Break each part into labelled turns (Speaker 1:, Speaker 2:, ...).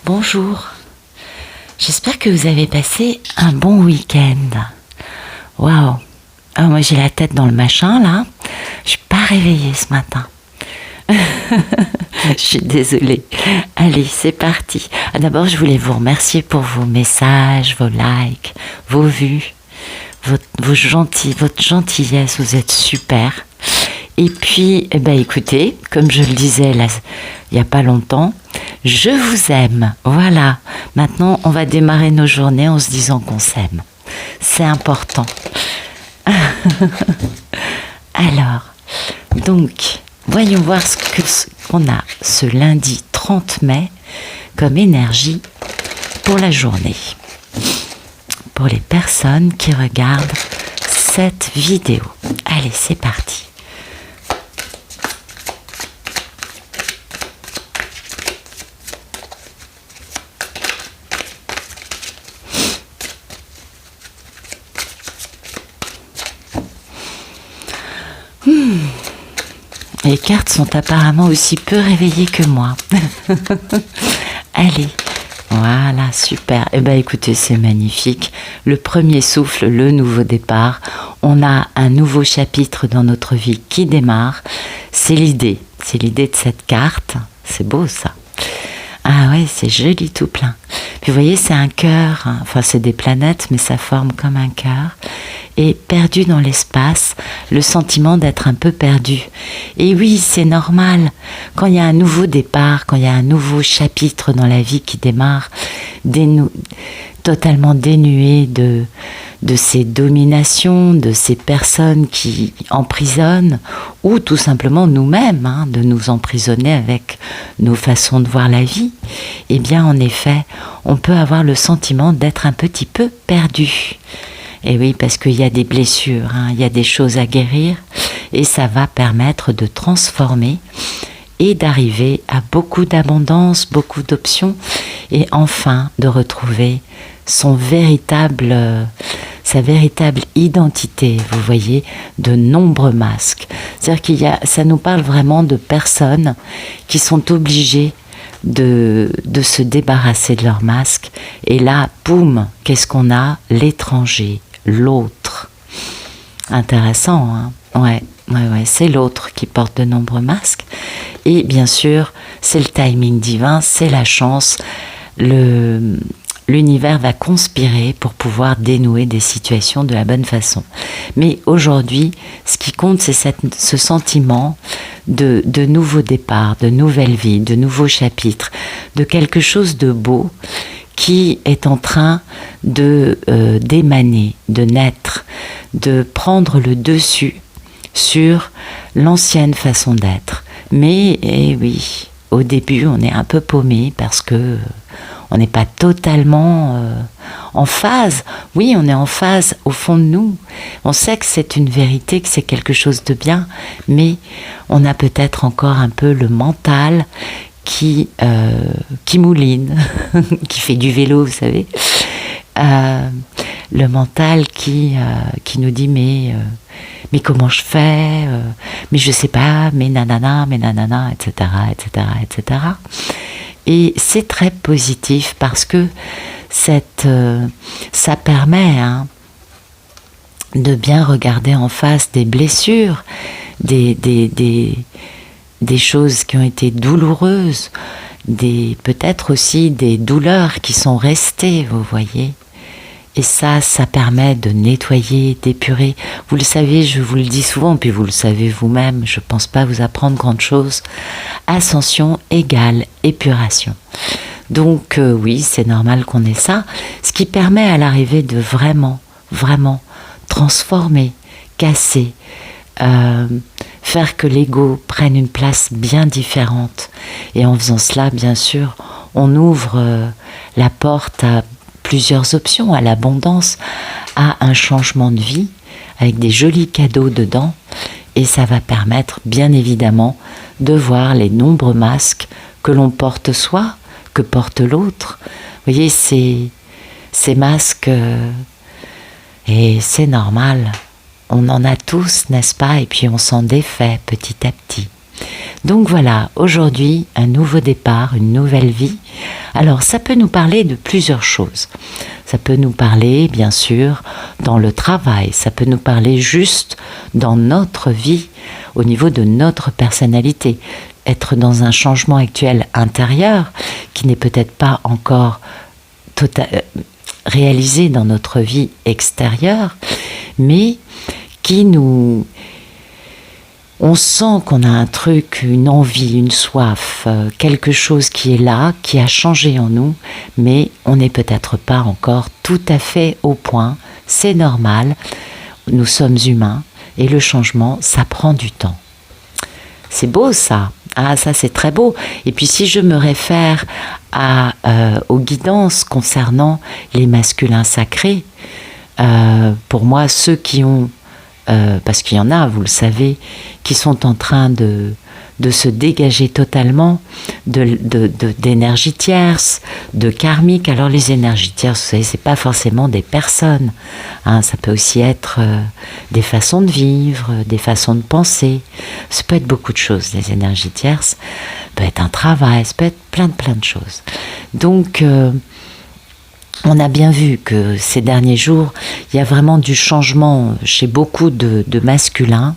Speaker 1: Bonjour, j'espère que vous avez passé un bon week-end. Waouh, moi j'ai la tête dans le machin là, je suis pas réveillée ce matin. Je suis désolée. Allez, c'est parti. D'abord, je voulais vous remercier pour vos messages, vos likes, vos vues, votre gentillesse, vous êtes super. Et puis, écoutez, comme je le disais là, il n'y a pas longtemps, je vous aime. Voilà. Maintenant, on va démarrer nos journées en se disant qu'on s'aime. C'est important. Alors, donc, voyons voir ce qu'on a ce lundi 30 mai comme énergie pour la journée. Pour les personnes qui regardent cette vidéo. Allez, c'est parti. Les cartes sont apparemment aussi peu réveillées que moi. Allez, voilà, super. Écoutez, c'est magnifique. Le premier souffle, le nouveau départ. On a un nouveau chapitre dans notre vie qui démarre. C'est l'idée de cette carte. C'est beau ça. Ah ouais, c'est joli tout plein. Puis vous voyez, c'est un cœur. Enfin, c'est des planètes, mais ça forme comme un cœur. Et perdu dans l'espace, le sentiment d'être un peu perdu. Et oui, c'est normal. Quand il y a un nouveau départ, quand il y a un nouveau chapitre dans la vie qui démarre, totalement dénué de ces dominations, de ces personnes qui emprisonnent, ou tout simplement nous-mêmes, de nous emprisonner avec nos façons de voir la vie, eh bien en effet, on peut avoir le sentiment d'être un petit peu perdu. Et oui, parce qu'il y a des blessures, il y a des choses à guérir, et ça va permettre de transformer et d'arriver à beaucoup d'abondance, beaucoup d'options, et enfin de retrouver sa véritable identité, vous voyez, de nombreux masques. C'est-à-dire ça nous parle vraiment de personnes qui sont obligées de se débarrasser de leur masque. Et là, boum, qu'est-ce qu'on a? L'étranger, l'autre. Intéressant, hein? Ouais, c'est l'autre qui porte de nombreux masques. Et bien sûr, c'est le timing divin, c'est la chance. L'univers va conspirer pour pouvoir dénouer des situations de la bonne façon. Mais aujourd'hui, ce qui compte, c'est ce sentiment de nouveau départ, de nouvelle vie, de nouveaux chapitres, de quelque chose de beau qui est en train d'émaner, de naître, de prendre le dessus sur l'ancienne façon d'être. Mais, oui, au début, on est un peu paumé parce que on n'est pas totalement en phase. Oui, on est en phase au fond de nous. On sait que c'est une vérité, que c'est quelque chose de bien, mais on a peut-être encore un peu le mental qui mouline, qui fait du vélo, vous savez. Le mental qui nous dit mais comment je fais, mais je sais pas, mais nanana, etc., etc., etc. Et c'est très positif parce que ça permet de bien regarder en face des blessures, des choses qui ont été douloureuses, peut-être aussi des douleurs qui sont restées, vous voyez. Et ça permet de nettoyer, d'épurer. Vous le savez, je vous le dis souvent, puis vous le savez vous-même, je ne pense pas vous apprendre grande chose. Ascension égale épuration. Donc oui, c'est normal qu'on ait ça, ce qui permet à l'arrivée de vraiment, vraiment transformer, casser, faire que l'ego prenne une place bien différente. Et en faisant cela, bien sûr, on ouvre la porte à plusieurs options, à l'abondance, à un changement de vie, avec des jolis cadeaux dedans, et ça va permettre, bien évidemment, de voir les nombreux masques que l'on porte soi, que porte l'autre. Vous voyez, ces masques, et c'est normal, on en a tous, n'est-ce pas? Et puis on s'en défait petit à petit. Donc voilà, aujourd'hui, un nouveau départ, une nouvelle vie, Alors, ça peut nous parler de plusieurs choses. Ça peut nous parler, bien sûr, dans le travail. Ça peut nous parler juste dans notre vie, au niveau de notre personnalité. Être dans un changement actuel intérieur qui n'est peut-être pas encore réalisé dans notre vie extérieure, mais qui nous... On sent qu'on a un truc, une envie, une soif, quelque chose qui est là, qui a changé en nous, mais on n'est peut-être pas encore tout à fait au point. C'est normal, nous sommes humains et le changement, ça prend du temps. C'est beau ça, ah ça c'est très beau. Et puis si je me réfère aux guidances concernant les masculins sacrés, pour moi ceux qui ont parce qu'il y en a, vous le savez, qui sont en train de se dégager totalement d'énergie tierce, de karmique. Alors les énergies tierces, vous savez, c'est pas forcément des personnes, hein, ça peut aussi être des façons de vivre, des façons de penser. Ça peut être beaucoup de choses, les énergies tierces. Ça peut être un travail, ça peut être plein de choses. Donc on a bien vu que ces derniers jours, il y a vraiment du changement chez beaucoup de masculins.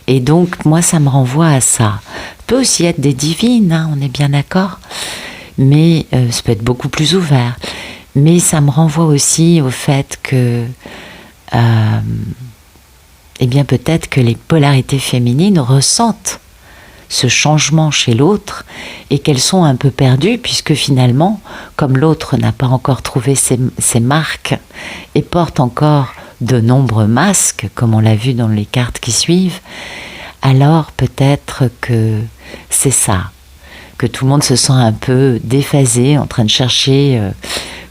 Speaker 1: Et donc, moi, ça me renvoie à ça. Ça peut aussi être des divines, hein, on est bien d'accord. Mais ça peut être beaucoup plus ouvert. Mais ça me renvoie aussi au fait que, eh bien, peut-être que les polarités féminines ressentent ce changement chez l'autre et qu'elles sont un peu perdues puisque finalement, comme l'autre n'a pas encore trouvé ses marques et porte encore de nombreux masques, comme on l'a vu dans les cartes qui suivent, alors peut-être que c'est ça, que tout le monde se sent un peu déphasé, en train de chercher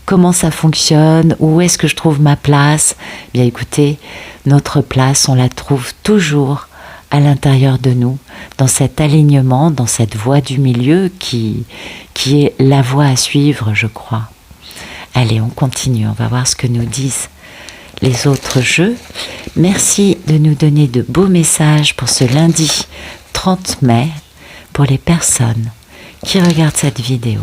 Speaker 1: comment ça fonctionne, où est-ce que je trouve ma place. Bien écoutez, notre place, on la trouve toujours à l'intérieur de nous, dans cet alignement, dans cette voie du milieu qui est la voie à suivre, je crois. Allez, on continue, on va voir ce que nous disent les autres jeux. Merci de nous donner de beaux messages pour ce lundi 30 mai, pour les personnes qui regardent cette vidéo.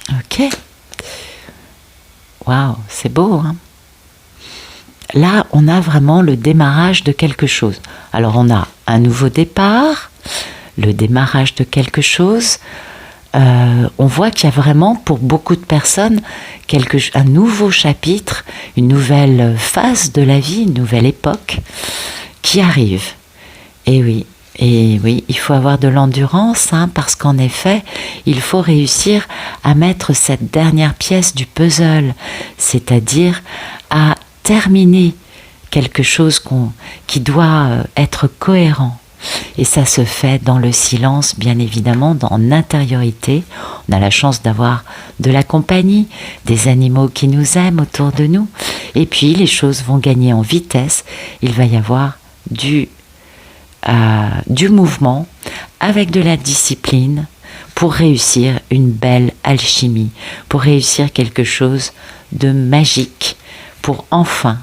Speaker 1: Ok. Waouh, c'est beau, hein? Là, on a vraiment le démarrage de quelque chose. Alors, on a un nouveau départ, le démarrage de quelque chose. On voit qu'il y a vraiment, pour beaucoup de personnes, un nouveau chapitre, une nouvelle phase de la vie, une nouvelle époque qui arrive. Et oui, il faut avoir de l'endurance, hein, parce qu'en effet, il faut réussir à mettre cette dernière pièce du puzzle, c'est-à-dire à terminer quelque chose qui doit être cohérent. Et ça se fait dans le silence, bien évidemment, en intériorité. On a la chance d'avoir de la compagnie, des animaux qui nous aiment autour de nous. Et puis, les choses vont gagner en vitesse. Il va y avoir du mouvement avec de la discipline pour réussir une belle alchimie, pour réussir quelque chose de magique, pour enfin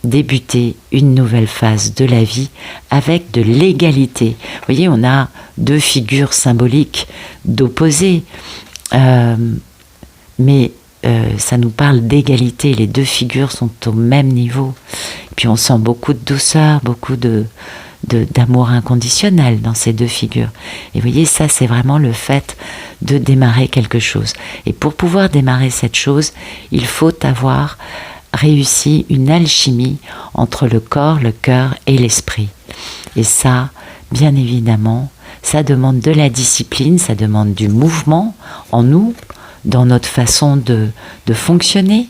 Speaker 1: débuter une nouvelle phase de la vie avec de l'égalité. Vous voyez, on a deux figures symboliques d'opposés, mais ça nous parle d'égalité. Les deux figures sont au même niveau. Et puis on sent beaucoup de douceur, beaucoup d'amour inconditionnel dans ces deux figures. Et vous voyez, ça c'est vraiment le fait de démarrer quelque chose. Et pour pouvoir démarrer cette chose, il faut avoir réussi une alchimie entre le corps, le cœur et l'esprit. Et ça, bien évidemment, ça demande de la discipline, ça demande du mouvement en nous, dans notre façon de fonctionner.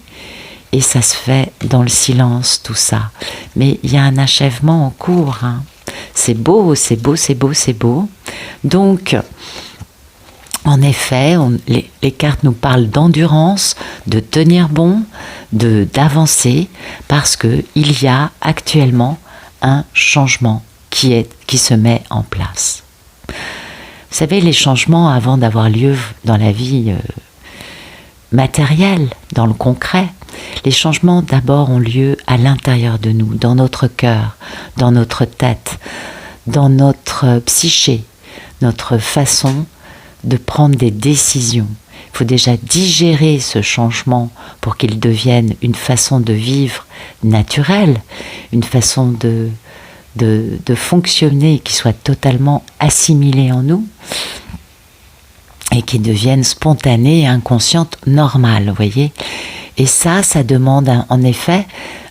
Speaker 1: Et ça se fait dans le silence, tout ça. Mais il y a un achèvement en cours, hein. C'est beau, c'est beau, c'est beau, c'est beau. Donc, en effet, les cartes nous parlent d'endurance, de tenir bon, d'avancer, parce qu'il y a actuellement un changement qui se met en place. Vous savez, les changements, avant d'avoir lieu dans la vie matérielle, dans le concret, Les changements d'abord ont lieu à l'intérieur de nous, dans notre cœur, dans notre tête, dans notre psyché, notre façon de prendre des décisions. Il faut déjà digérer ce changement pour qu'il devienne une façon de vivre naturelle, une façon de fonctionner qui soit totalement assimilée en nous et qui devienne spontanée, inconsciente, normale, vous voyez. Et ça demande en effet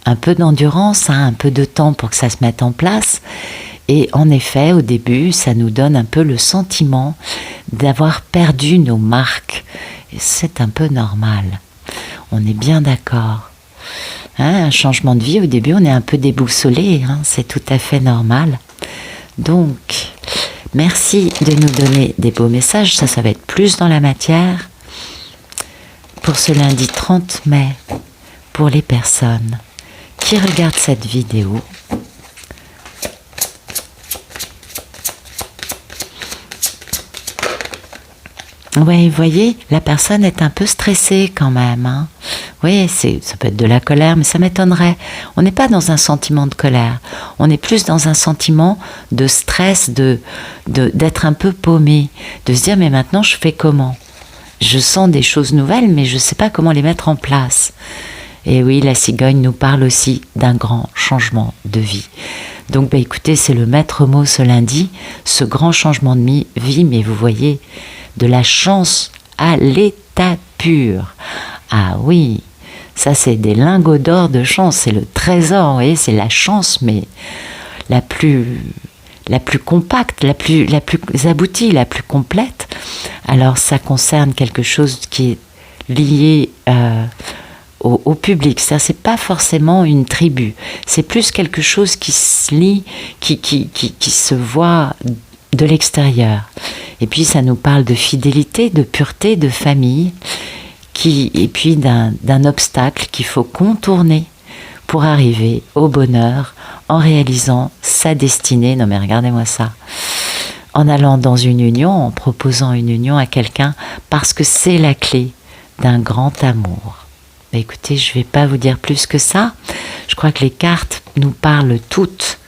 Speaker 1: un peu d'endurance, un peu de temps pour que ça se mette en place. Et en effet, au début, ça nous donne un peu le sentiment d'avoir perdu nos marques. Et c'est un peu normal. On est bien d'accord. Un changement de vie, au début, on est un peu déboussolé. C'est tout à fait normal. Donc, merci de nous donner des beaux messages. Ça va être plus dans la matière. Pour ce lundi 30 mai, pour les personnes qui regardent cette vidéo, oui, vous voyez, la personne est un peu stressée quand même. Oui, ça peut être de la colère, mais ça m'étonnerait. On n'est pas dans un sentiment de colère. On est plus dans un sentiment de stress, d'être un peu paumé, de se dire, mais maintenant, je fais comment ? Je sens des choses nouvelles, mais je ne sais pas comment les mettre en place. Et oui, la cigogne nous parle aussi d'un grand changement de vie. Donc, écoutez, c'est le maître mot ce lundi, ce grand changement de vie, mais vous voyez, de la chance à l'état pur. Ah oui, ça c'est des lingots d'or de chance, c'est le trésor, vous voyez, c'est la chance, mais la plus compacte, la plus aboutie, la plus complète. Alors ça concerne quelque chose qui est lié au public. Ça, c'est pas forcément une tribu. C'est plus quelque chose qui se lit, qui se voit de l'extérieur. Et puis ça nous parle de fidélité, de pureté, de famille, et puis d'un obstacle qu'il faut contourner pour arriver au bonheur en réalisant sa destinée. Non mais regardez-moi ça. En allant dans une union, en proposant une union à quelqu'un, parce que c'est la clé d'un grand amour. Écoutez, je ne vais pas vous dire plus que ça. Je crois que les cartes nous parlent toutes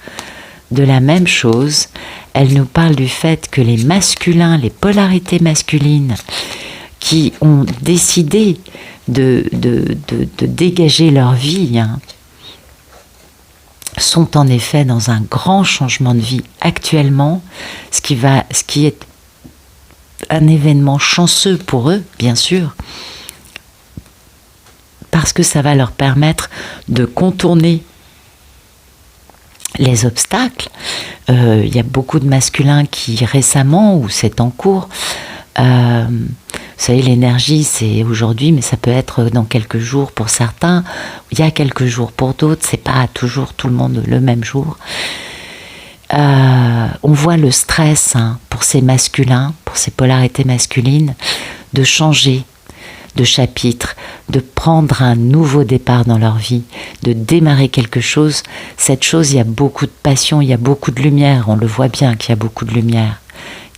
Speaker 1: de la même chose. Elles nous parlent du fait que les masculins, les polarités masculines, qui ont décidé de dégager leur vie, sont en effet dans un grand changement de vie actuellement, ce qui est un événement chanceux pour eux, bien sûr, parce que ça va leur permettre de contourner les obstacles. Il y a beaucoup de masculins qui récemment, ou c'est en cours, vous savez, l'énergie, c'est aujourd'hui, mais ça peut être dans quelques jours pour certains. Il y a quelques jours pour d'autres, c'est pas toujours tout le monde le même jour. On voit le stress pour ces masculins, pour ces polarités masculines, de changer de chapitre, de prendre un nouveau départ dans leur vie, de démarrer quelque chose. Cette chose, il y a beaucoup de passion, il y a beaucoup de lumière. On le voit bien qu'il y a beaucoup de lumière.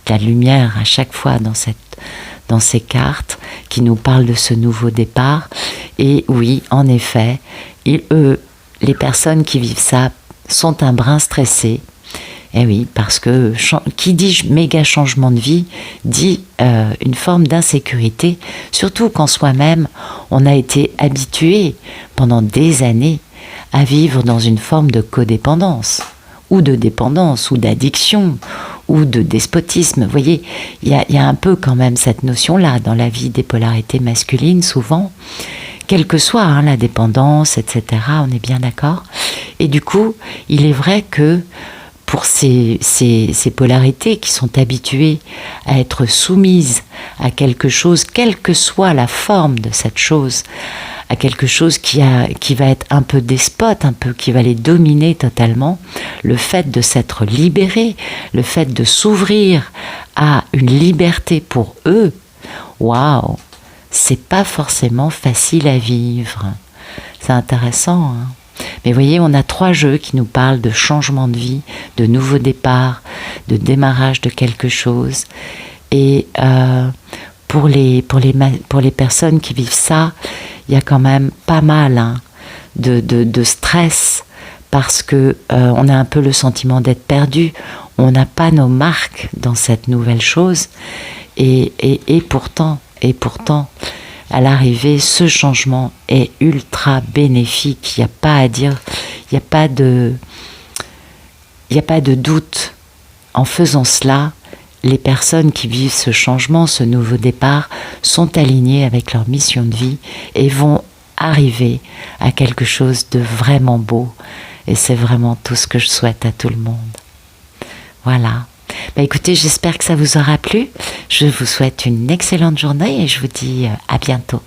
Speaker 1: Il y a de la lumière à chaque fois dans ces cartes qui nous parlent de ce nouveau départ. Et oui, en effet, les personnes qui vivent ça sont un brin stressées. Et oui, parce que qui dit méga changement de vie dit une forme d'insécurité, surtout quand soi-même on a été habitué pendant des années à vivre dans une forme de codépendance ou de dépendance ou d'addiction ou de despotisme. Vous voyez, il y a un peu quand même cette notion-là dans la vie des polarités masculines, souvent, quelle que soit la dépendance, etc., on est bien d'accord. Et du coup, il est vrai que pour ces polarités qui sont habituées à être soumises à quelque chose, quelle que soit la forme de cette chose, à quelque chose qui va être un peu despote, qui va les dominer totalement, le fait de s'être libéré, le fait de s'ouvrir à une liberté pour eux, waouh, c'est pas forcément facile à vivre. C'est intéressant, Mais vous voyez, on a 3 jeux qui nous parlent de changement de vie, de nouveau départ, de démarrage de quelque chose. Et pour les personnes qui vivent ça, il y a quand même pas mal de stress parce que on a un peu le sentiment d'être perdu. On n'a pas nos marques dans cette nouvelle chose et pourtant, à l'arrivée, ce changement est ultra bénéfique. Il n'y a pas à dire, il n'y a pas de doute. En faisant cela, les personnes qui vivent ce changement, ce nouveau départ, sont alignées avec leur mission de vie et vont arriver à quelque chose de vraiment beau. Et c'est vraiment tout ce que je souhaite à tout le monde. Voilà. Écoutez, j'espère que ça vous aura plu. Je vous souhaite une excellente journée et je vous dis à bientôt.